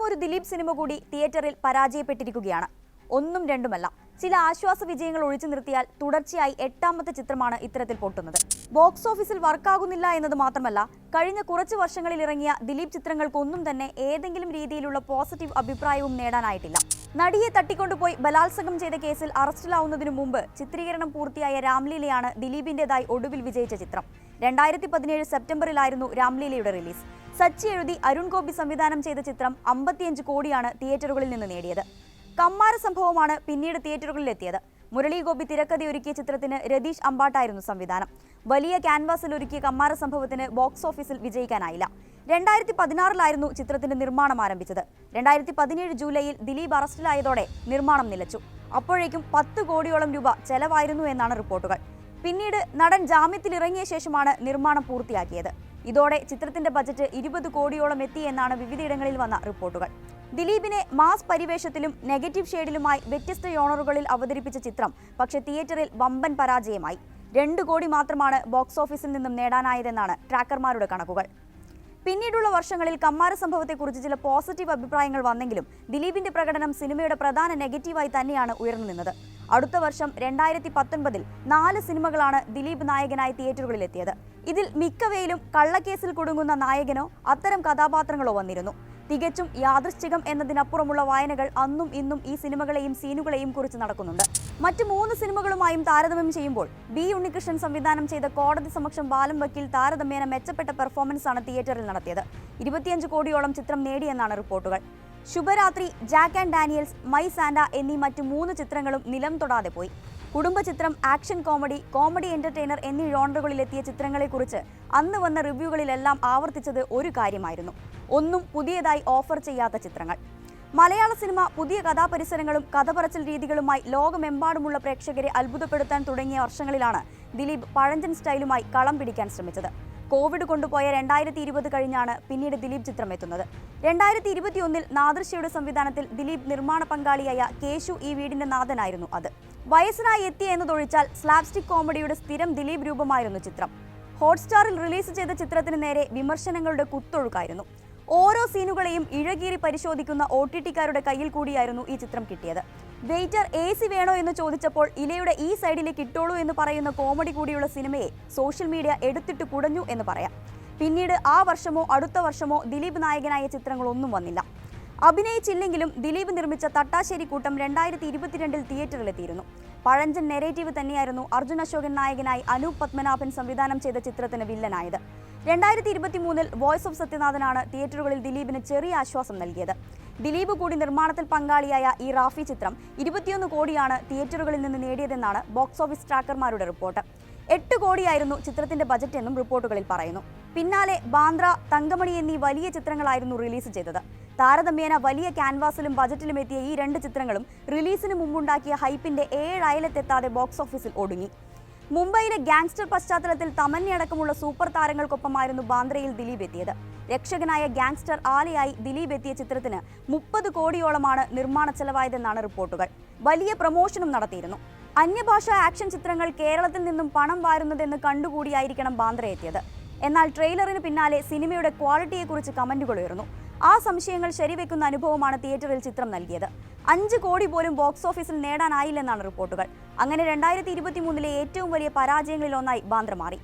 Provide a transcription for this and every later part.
ഒരു ദിലീപ് സിനിമ കൂടി തിയേറ്ററിൽ പരാജയപ്പെട്ടിരിക്കുകയാണ്. ഒന്നും രണ്ടുമല്ല, ചില ആശ്വാസ വിജയങ്ങൾ ഒഴിച്ചു നിർത്തിയാൽ തുടർച്ചയായി 8ാമത്തെ ചിത്രമാണ് ഇത്തരത്തിൽ പൊട്ടുന്നത്. ബോക്സ് ഓഫീസിൽ വർക്കാകുന്നില്ല എന്നത് മാത്രമല്ല, കഴിഞ്ഞ കുറച്ച് വർഷങ്ങളിൽ ഇറങ്ങിയ ദിലീപ് ചിത്രങ്ങൾക്കൊന്നും തന്നെ ഏതെങ്കിലും രീതിയിലുള്ള പോസിറ്റീവ് അഭിപ്രായവും നേടാനായിട്ടില്ല. നടിയെ തട്ടിക്കൊണ്ടുപോയി ബലാത്സംഗം ചെയ്ത കേസിൽ അറസ്റ്റിലാവുന്നതിനു മുമ്പ് ചിത്രീകരണം പൂർത്തിയായ രാംലീലയാണ് ദിലീപിന്റേതായി ഒടുവിൽ വിജയിച്ച ചിത്രം. 2017 സെപ്റ്റംബറിലായിരുന്നു രാംലീലയുടെ റിലീസ്. സച്ചി എഴുതി അരുൺ ഗോപി സംവിധാനം ചെയ്ത ചിത്രം 55 കോടിയാണ് തിയേറ്ററുകളിൽ നിന്ന് നേടിയത്. കമ്മാര സംഭവമാണ് പിന്നീട് തിയേറ്ററുകളിലെത്തിയത്. മുരളി ഗോപി തിരക്കഥയൊരുക്കിയ ചിത്രത്തിന് രതീഷ് അമ്പാട്ടായിരുന്നു സംവിധാനം. വലിയ ക്യാൻവാസിൽ ഒരുക്കിയ കമ്മാര സംഭവത്തിന് ബോക്സ് ഓഫീസിൽ വിജയിക്കാനായില്ല. 2016 ചിത്രത്തിന്റെ നിർമ്മാണം ആരംഭിച്ചത്. 2017 ജൂലൈയിൽ ദിലീപ് അറസ്റ്റിലായതോടെ നിർമ്മാണം നിലച്ചു. അപ്പോഴേക്കും 10 കോടിയോളം രൂപ ചെലവായിരുന്നു എന്നാണ് റിപ്പോർട്ടുകൾ. പിന്നീട് നടൻ ജാമ്യത്തിലിറങ്ങിയ ശേഷമാണ് നിർമ്മാണം പൂർത്തിയാക്കിയത്. ഇതോടെ ചിത്രത്തിന്റെ ബജറ്റ് 20 കോടിയോളം എത്തി എന്നാണ് വിവിധയിടങ്ങളിൽ വന്ന റിപ്പോർട്ടുകൾ. ദിലീപിനെ മാസ് പരിവേഷത്തിലും നെഗറ്റീവ് ഷെയ്ഡിലുമായി വ്യത്യസ്ത യോണറുകളിൽ അവതരിപ്പിച്ച ചിത്രം പക്ഷേ തിയേറ്ററിൽ വമ്പൻ പരാജയമായി. 2 കോടി മാത്രമാണ് ബോക്സ് ഓഫീസിൽ നിന്നും നേടാനായതെന്നാണ് ട്രാക്കർമാരുടെ കണക്കുകൾ. പിന്നീടുള്ള വർഷങ്ങളിൽ കമ്മാര സംഭവത്തെക്കുറിച്ച് ചില പോസിറ്റീവ് അഭിപ്രായങ്ങൾ വന്നെങ്കിലും ദിലീപിന്റെ പ്രകടനം സിനിമയുടെ പ്രധാന നെഗറ്റീവായി തന്നെയാണ് ഉയർന്നു നിന്നത്. അടുത്ത വർഷം 2019 4 സിനിമകളാണ് ദിലീപ് നായകനായി തിയേറ്ററുകളിലെത്തിയത്. ഇതിൽ മിക്കവയിലും കള്ളക്കേസിൽ കുടുങ്ങുന്ന നായകനോ അത്തരം കഥാപാത്രങ്ങളോ വന്നിരുന്നു. തികച്ചും യാദൃശ്ചികം എന്നതിനപ്പുറമുള്ള വായനകൾ അന്നും ഇന്നും ഈ സിനിമകളെയും സീനുകളെയും കുറിച്ച് നടക്കുന്നുണ്ട്. മറ്റ് 3 സിനിമകളുമായും താരതമ്യം ചെയ്യുമ്പോൾ ബി ഉണ്ണികൃഷ്ണൻ സംവിധാനം ചെയ്ത കോടതി സമക്ഷം ബാലം വക്കീൽ താരതമ്യേന മെച്ചപ്പെട്ട പെർഫോമൻസാണ് തിയേറ്ററിൽ നടത്തിയത്. 25 കോടിയോളം ചിത്രം നേടിയെന്നാണ് റിപ്പോർട്ടുകൾ. ശുഭരാത്രി, Jack and Daniels, my Santa എന്നീ മറ്റ് 3 ചിത്രങ്ങളും നിലം തൊടാതെ പോയി. കുടുംബചിത്രം, ആക്ഷൻ കോമഡി, കോമഡി എന്റർടൈനർ എന്നീ ജോണറുകളിലെത്തിയ ചിത്രങ്ങളെക്കുറിച്ച് അന്ന് വന്ന റിവ്യൂകളിലെല്ലാം ആവർത്തിച്ചത് ഒരു കാര്യമായിരുന്നു: ഒന്നും പുതിയതായി ഓഫർ ചെയ്യാത്ത ചിത്രങ്ങൾ. മലയാള സിനിമ പുതിയ കഥാപരിസരങ്ങളും കഥപറച്ചിൽ രീതികളുമായി ലോകമെമ്പാടുമുള്ള പ്രേക്ഷകരെ അത്ഭുതപ്പെടുത്താൻ തുടങ്ങിയ വർഷങ്ങളിലാണ് ദിലീപ് പഴഞ്ചൻ സ്റ്റൈലുമായി കളം പിടിക്കാൻ ശ്രമിച്ചത്. കോവിഡ് കൊണ്ടുപോയ 2020 കഴിഞ്ഞാണ് പിന്നീട് ദിലീപ് ചിത്രം എത്തുന്നത്. 2021 നാദൃശ്യയുടെ സംവിധാനത്തിൽ ദിലീപ് നിർമ്മാണ പങ്കാളിയായ കേശു ഈ വീടിന്റെ നാഥനായിരുന്നു അത്. വയസ്സനായി എത്തിയ എന്നതൊഴിച്ചാൽ സ്ലാപ്സ്റ്റിക് കോമഡിയുടെ സ്ഥിരം ദിലീപ് രൂപമായിരുന്നു ചിത്രം. ഹോട്ട്സ്റ്റാറിൽ റിലീസ് ചെയ്ത ചിത്രത്തിന് നേരെ വിമർശനങ്ങളുടെ കുത്തൊഴുക്കായിരുന്നു. ഓരോ സീനുകളെയും ഇഴകീറി പരിശോധിക്കുന്ന OTT-കാരുടെ കയ്യിൽ കൂടിയായിരുന്നു ഈ ചിത്രം കിട്ടിയത്. വെയിറ്റർ AC വേണോ എന്ന് ചോദിച്ചപ്പോൾ ഇലയുടെ ഈ സൈഡിലേക്ക് ഇട്ടോളൂ എന്ന് പറയുന്ന കോമഡി കൂടിയുള്ള സിനിമയെ സോഷ്യൽ മീഡിയ എടുത്തിട്ട് കുടഞ്ഞു എന്ന് പറയാം. പിന്നീട് ആ വർഷമോ അടുത്ത വർഷമോ ദിലീപ് നായകനായ ചിത്രങ്ങളൊന്നും വന്നില്ല. അഭിനയിച്ചില്ലെങ്കിലും ദിലീപ് നിർമ്മിച്ച തട്ടാശ്ശേരി കൂട്ടം 2022 തിയേറ്ററിലെത്തിയിരുന്നു. പഴഞ്ചൻ നെറേറ്റീവ് തന്നെയായിരുന്നു അർജുൻ അശോകൻ നായകനായി അനൂപ് പത്മനാഭൻ സംവിധാനം ചെയ്ത ചിത്രത്തിന് വില്ലനായത്. 2023 വോയിസ് ഓഫ് സത്യനാഥനാണ് തിയേറ്ററുകളിൽ ദിലീപിന് ചെറിയ ആശ്വാസം നൽകിയത്. ദിലീപ് കൂടി നിർമ്മാണത്തിൽ പങ്കാളിയായ ഈ റാഫി ചിത്രം 21 കോടിയാണ് തിയേറ്ററുകളിൽ നിന്ന് നേടിയതെന്നാണ് ബോക്സ് ഓഫീസ് ട്രാക്കർമാരുടെ റിപ്പോർട്ട്. 8 കോടിയായിരുന്നു ചിത്രത്തിന്റെ ബജറ്റ് എന്നും റിപ്പോർട്ടുകളിൽ പറയുന്നു. പിന്നാലെ ബാന്ദ്ര, തങ്കമണി എന്നീ വലിയ ചിത്രങ്ങളായിരുന്നു റിലീസ് ചെയ്തത്. താരതമ്യേന വലിയ ക്യാൻവാസിലും ബജറ്റിലും എത്തിയ ഈ 2 ചിത്രങ്ങളും റിലീസിന് മുമ്പുണ്ടാക്കിയ ഹൈപ്പിന്റെ 7 അയലത്തെത്താതെ ബോക്സ് ഓഫീസിൽ ഒടുങ്ങി. മുംബൈയിലെ ഗാങ്സ്റ്റർ പശ്ചാത്തലത്തിൽ തമന്നയടക്കമുള്ള സൂപ്പർ താരങ്ങൾക്കൊപ്പമായിരുന്നു ബാന്ദ്രയിൽ ദിലീപ് എത്തിയത്. രക്ഷകനായ ഗാങ്സ്റ്റർ ആലയായി ദിലീപ് എത്തിയ ചിത്രത്തിന് 30 കോടിയോളമാണ് നിർമ്മാണ ചെലവായതെന്നാണ് റിപ്പോർട്ടുകൾ. വലിയ പ്രമോഷനും നടത്തിയിരുന്നു. അന്യഭാഷാ ആക്ഷൻ ചിത്രങ്ങൾ കേരളത്തിൽ നിന്നും പണം വാരുന്നതെന്ന് കണ്ടുകൂടിയായിരിക്കണം ബാന്ദ്ര എത്തിയത്. എന്നാൽ ട്രെയിലറിന് പിന്നാലെ സിനിമയുടെ ക്വാളിറ്റിയെക്കുറിച്ച് കമന്റുകൾ ഉയർന്നു. ആ സംശയങ്ങൾ ശരിവെക്കുന്ന അനുഭവമാണ് തിയേറ്ററിൽ ചിത്രം നൽകിയത്. 5 കോടി പോലും ബോക്സ് ഓഫീസിൽ നേടാനായില്ലെന്നാണ് റിപ്പോർട്ടുകൾ. അങ്ങനെ 2023 ഏറ്റവും വലിയ പരാജയങ്ങളിലൊന്നായി ബാന്ദ്ര മാറി.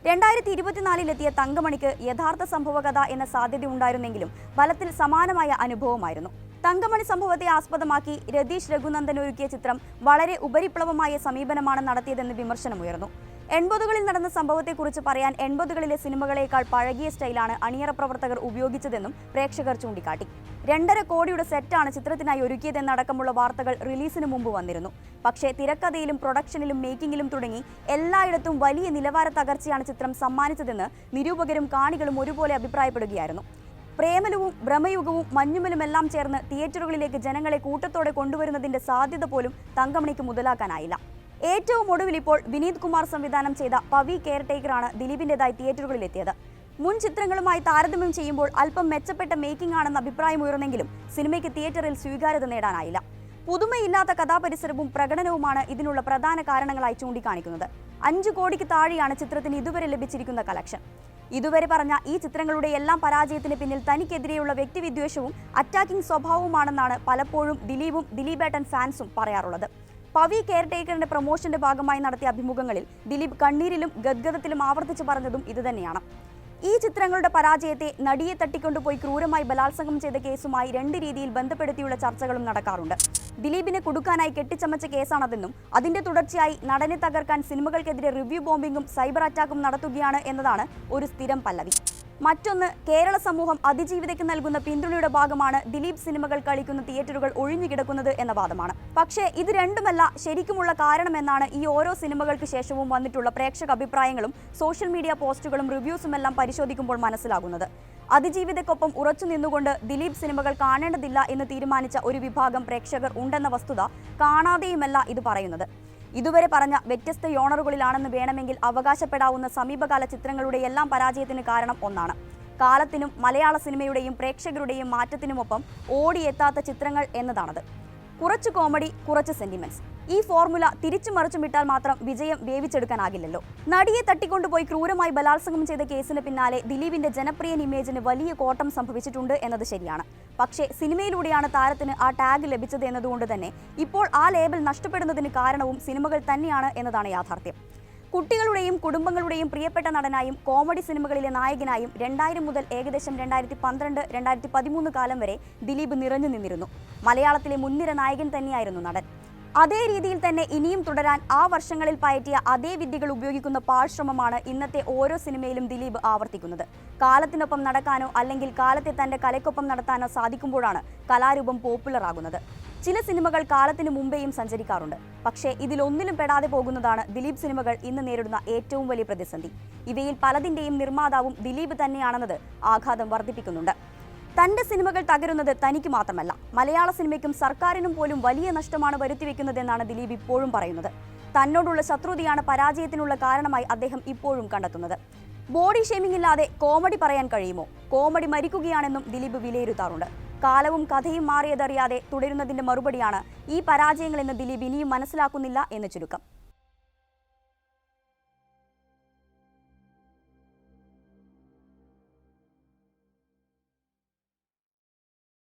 2024 തങ്കമണിക്ക് യഥാർത്ഥ സംഭവകഥ എന്ന സാധ്യത ഉണ്ടായിരുന്നെങ്കിലും ഫലത്തിൽ സമാനമായ അനുഭവമായിരുന്നു. തങ്കമണി സംഭവത്തെ ആസ്പദമാക്കി രതീഷ് രഘുനന്ദൻ ഒരുക്കിയ ചിത്രം വളരെ ഉപരിപ്ലവമായ സമീപനമാണ് നടത്തിയതെന്ന് വിമർശനമുയർന്നു. 80കളിൽ നടന്ന സംഭവത്തെക്കുറിച്ച് പറയാൻ 80കളിലെ സിനിമകളേക്കാൾ പഴകിയ സ്റ്റൈലാണ് അണിയറ പ്രവർത്തകർ ഉപയോഗിച്ചതെന്നും പ്രേക്ഷകർ ചൂണ്ടിക്കാട്ടി. 2.5 കോടിയുടെ സെറ്റാണ് ചിത്രത്തിനായി ഒരുക്കിയതെന്നടക്കമുള്ള വാർത്തകൾ റിലീസിന് മുമ്പ് വന്നിരുന്നു. പക്ഷേ തിരക്കഥയിലും പ്രൊഡക്ഷനിലും മേക്കിങ്ങിലും തുടങ്ങി എല്ലായിടത്തും വലിയ നിലവാര തകർച്ചയാണ് ചിത്രം സമ്മാനിച്ചതെന്ന് നിരൂപകരും കാണികളും ഒരുപോലെ അഭിപ്രായപ്പെടുകയായിരുന്നു. പ്രേമലവും ഭ്രമയുഗവും മഞ്ഞുമലുമെല്ലാം ചേർന്ന് തിയേറ്ററുകളിലേക്ക് ജനങ്ങളെ കൂട്ടത്തോടെ കൊണ്ടുവരുന്നതിന്റെ സാധ്യത പോലും തങ്കമണിക്ക് മുതലാക്കാനായില്ല. ഏറ്റവും ഒടുവിൽ ഇപ്പോൾ വിനീത് കുമാർ സംവിധാനം ചെയ്ത പവി കെയർടേക്കറാണ് ദിലീപിന്റേതായി തിയേറ്ററുകളിലെത്തിയത്. മുൻ ചിത്രങ്ങളുമായി താരതമ്യം ചെയ്യുമ്പോൾ അല്പം മെച്ചപ്പെട്ട മേക്കിംഗ് ആണെന്ന അഭിപ്രായം ഉയർന്നെങ്കിലും സിനിമയ്ക്ക് തിയേറ്ററിൽ സ്വീകാര്യത നേടാനായില്ല. പുതുമയില്ലാത്ത കഥാപരിസരവും പ്രകടനവുമാണ് ഇതിനുള്ള പ്രധാന കാരണങ്ങളായി ചൂണ്ടിക്കാണിക്കുന്നത്. 5 കോടിക്ക് താഴെയാണ് ചിത്രത്തിന് ഇതുവരെ ലഭിച്ചിരിക്കുന്ന കളക്ഷൻ. ഇതുവരെ പറഞ്ഞ ഈ ചിത്രങ്ങളുടെ എല്ലാം പരാജയത്തിന് പിന്നിൽ തനിക്കെതിരെയുള്ള വ്യക്തിവിദ്വേഷവും അറ്റാക്കിംഗ് സ്വഭാവവുമാണെന്നാണ് പലപ്പോഴും ദിലീപും ദിലീപേട്ടൻ ഫാൻസും പറയാറുള്ളത്. പവി കെയർടേക്കറിന്റെ പ്രൊമോഷന്റെ ഭാഗമായി നടത്തിയ അഭിമുഖങ്ങളിൽ ദിലീപ് കണ്ണീരിലും ഗദ്ഗതത്തിലും ആവർത്തിച്ച് പറഞ്ഞതും ഇതുതന്നെയാണ്. ഈ ചിത്രങ്ങളുടെ പരാജയത്തെ നടിയെ തട്ടിക്കൊണ്ടുപോയി ക്രൂരമായി ബലാത്സംഗം ചെയ്ത കേസുമായി രണ്ട് രീതിയിൽ ബന്ധപ്പെടുത്തിയുള്ള ചർച്ചകളും നടക്കാറുണ്ട്. ദിലീപിനെ കുടുക്കാനായി കെട്ടിച്ചമച്ച കേസാണതെന്നും അതിന്റെ തുടർച്ചയായി നടനെ തകർക്കാൻ സിനിമകൾക്കെതിരെ റിവ്യൂ ബോംബിംഗും സൈബർ അറ്റാക്കും നടത്തുകയാണ് എന്നതാണ് ഒരു സ്ഥിരം പല്ലവി. മറ്റൊന്ന്, കേരള സമൂഹം അതിജീവിതയ്ക്ക് നൽകുന്ന പിന്തുണയുടെ ഭാഗമാണ് ദിലീപ് സിനിമകൾ കളിക്കുന്ന തിയേറ്ററുകൾ ഒഴിഞ്ഞുകിടക്കുന്നത് എന്ന വാദമാണ്. പക്ഷേ ഇത് രണ്ടുമല്ല ശരിക്കുമുള്ള കാരണമെന്നാണ് ഈ ഓരോ സിനിമകൾക്ക് ശേഷവും വന്നിട്ടുള്ള പ്രേക്ഷക അഭിപ്രായങ്ങളും സോഷ്യൽ മീഡിയ പോസ്റ്റുകളും റിവ്യൂസുമെല്ലാം പരിശോധിക്കുമ്പോൾ മനസ്സിലാകുന്നത്. അതിജീവിതയ്ക്കൊപ്പം ഉറച്ചു നിന്നുകൊണ്ട് ദിലീപ് സിനിമകൾ കാണേണ്ടതില്ല എന്ന് തീരുമാനിച്ച ഒരു വിഭാഗം പ്രേക്ഷകർ ഉണ്ടെന്ന വസ്തുത കാണാതെയുമല്ല ഇത് പറയുന്നത്. ഇതുവരെ പറഞ്ഞ വ്യത്യസ്ത യോണറുകളിലാണെന്ന് വേണമെങ്കിൽ അവകാശപ്പെടാവുന്ന സമീപകാല ചിത്രങ്ങളുടെ എല്ലാം പരാജയത്തിന് കാരണം ഒന്നാണ്. കാലത്തിനും മലയാള സിനിമയുടെയും പ്രേക്ഷകരുടെയും മാറ്റത്തിനുമൊപ്പം ഓടിയെത്താത്ത ചിത്രങ്ങൾ എന്നതാണത്. കുറച്ച് കോമഡി, കുറച്ച് സെന്റിമെന്റ്സ്. ഈ ഫോർമുല തിരിച്ചു മറിച്ചുമിട്ടാൽ മാത്രം വിജയം വേവിച്ചെടുക്കാനാകില്ലല്ലോ. നടിയെ തട്ടിക്കൊണ്ടുപോയി ക്രൂരമായി ബലാത്സംഗം ചെയ്ത കേസിന് പിന്നാലെ ദിലീപിന്റെ ജനപ്രിയ ഇമേജിന് വലിയ കോട്ടം സംഭവിച്ചിട്ടുണ്ട് എന്നത് ശരിയാണ്. പക്ഷേ സിനിമയിലൂടെയാണ് താരത്തിന് ആ ടാഗ് ലഭിച്ചത് എന്നതുകൊണ്ട് തന്നെ ഇപ്പോൾ ആ ലേബൽ നഷ്ടപ്പെടുന്നതിന് കാരണവും സിനിമകൾ തന്നെയാണ് എന്നതാണ് യാഥാർത്ഥ്യം. കുട്ടികളുടെയും കുടുംബങ്ങളുടെയും പ്രിയപ്പെട്ട നടനായും കോമഡി സിനിമകളിലെ നായകനായും 2000 മുതൽ ഏകദേശം 2012-2013 കാലം വരെ ദിലീപ് നിറഞ്ഞു നിന്നിരുന്നു. മലയാളത്തിലെ മുൻനിര നായകൻ തന്നെയായിരുന്നു നടൻ. അതേ രീതിയിൽ തന്നെ ഇനിയും തുടരാൻ ആ വർഷങ്ങളിൽ പയറ്റിയ അതേ വിദ്യകൾ ഉപയോഗിക്കുന്ന പാഴ്ശ്രമമാണ് ഇന്നത്തെ ഓരോ സിനിമയിലും ദിലീപ് ആവർത്തിക്കുന്നത്. കാലത്തിനൊപ്പം നടക്കാനോ അല്ലെങ്കിൽ കാലത്തെ തന്റെ കലയ്ക്കൊപ്പം നടത്താനോ സാധിക്കുമ്പോഴാണ് കലാരൂപം പോപ്പുലർ ആകുന്നത്. ചില സിനിമകൾ കാലത്തിന് മുമ്പേയും സഞ്ചരിക്കാറുണ്ട്. പക്ഷേ ഇതിലൊന്നിലും പെടാതെ പോകുന്നതാണ് ദിലീപ് സിനിമകൾ ഇന്ന് നേരിടുന്ന ഏറ്റവും വലിയ പ്രതിസന്ധി. ഇവയിൽ പലതിന്റെയും നിർമ്മാതാവും ദിലീപ് തന്നെയാണെന്നത് ആഘാതം വർദ്ധിപ്പിക്കുന്നുണ്ട്. തന്റെ സിനിമകൾ തകരുന്നത് തനിക്ക് മാത്രമല്ല, മലയാള സിനിമയ്ക്കും സർക്കാരിനും പോലും വലിയ നഷ്ടമാണ് വരുത്തിവെക്കുന്നതെന്നാണ് ദിലീപ് ഇപ്പോഴും പറയുന്നത്. തന്നോടുള്ള ശത്രുതയാണ് പരാജയത്തിനുള്ള കാരണമായി അദ്ദേഹം ഇപ്പോഴും കണ്ടെത്തുന്നത്. ബോഡി ഷേമിംഗ് ഇല്ലാതെ കോമഡി പറയാൻ കഴിയുമോ? കോമഡി മരിക്കുകയാണെന്നും ദിലീപ് വിലയിരുത്താറുണ്ട്. കാലവും കഥയും മാറിയതറിയാതെ തുടരുന്നതിന്റെ മറുപടിയാണ് ഈ പരാജയങ്ങളെന്ന് ദിലീപ് ഇനിയും മനസ്സിലാക്കുന്നില്ല എന്ന് ചുരുക്കം.